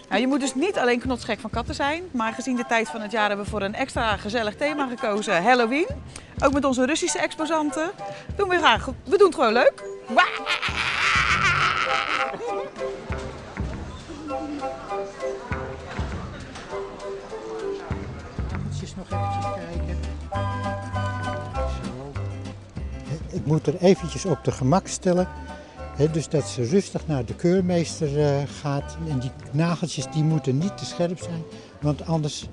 Nou, je moet dus niet alleen knotsgek van katten zijn, maar gezien de tijd van het jaar hebben we voor een extra gezellig thema gekozen, Halloween. Ook met onze Russische exposanten. Doen we graag. We doen het gewoon leuk. Nog eventjes kijken. Zo. Ik moet er eventjes op de gemak stellen. Dus dat ze rustig naar de keurmeester gaat. En die nageltjes die moeten niet te scherp zijn, want anders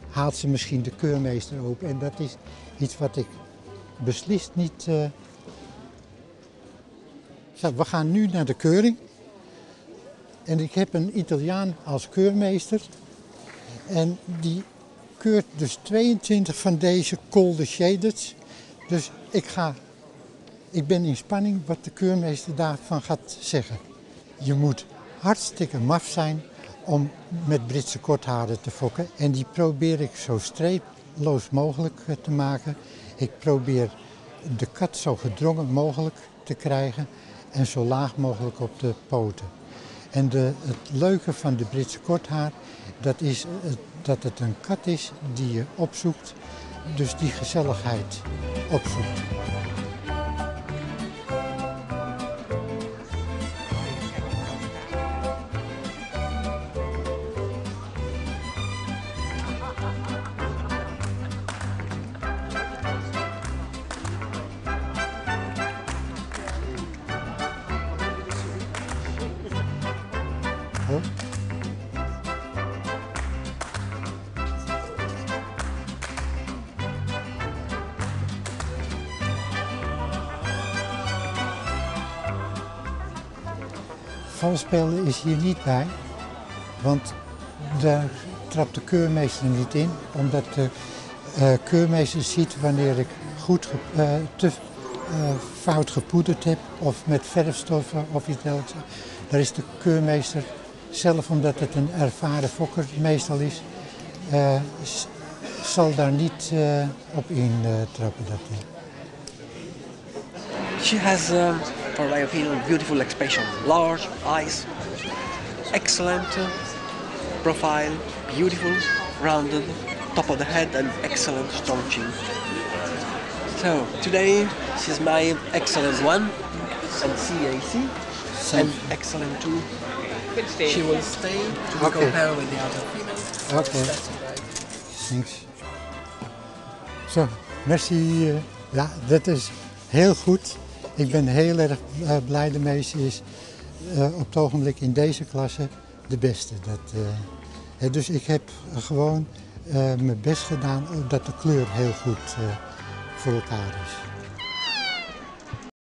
haalt ze misschien de keurmeester open. En dat is iets wat ik beslist niet... Zo, we gaan nu naar de keuring. En ik heb een Italiaan als keurmeester. En die keurt dus 22 van deze cold shaded. Dus ik ben in spanning wat de keurmeester daarvan gaat zeggen. Je moet hartstikke maf zijn om met Britse kortharen te fokken. En die probeer ik zo streeploos mogelijk te maken. Ik probeer de kat zo gedrongen mogelijk te krijgen en zo laag mogelijk op de poten. En het leuke van de Britse korthaar, dat is dat het een kat is die je opzoekt, dus die gezelligheid opzoekt. Valspelen is hier niet bij, want daar trapt de keurmeester niet in, omdat de keurmeester ziet wanneer ik te fout gepoederd heb of met verfstoffen of iets dergelijks. Daar is de keurmeester zelf, omdat het een ervaren fokker meestal is, zal daar niet op intrappen. She has, for my opinion, beautiful expression. Large eyes, excellent profile, beautiful, rounded, top of the head and excellent strong chin. So today she's my excellent one and CAC and excellent too. She will stay to be compared with the other females. Oké. Thanks. Zo, merci. Ja, dat is heel goed. Ik ben heel erg blij ermee. Ze is op het ogenblik in deze klasse de beste. Dus ik heb gewoon mijn best gedaan dat de kleur heel goed voor elkaar is.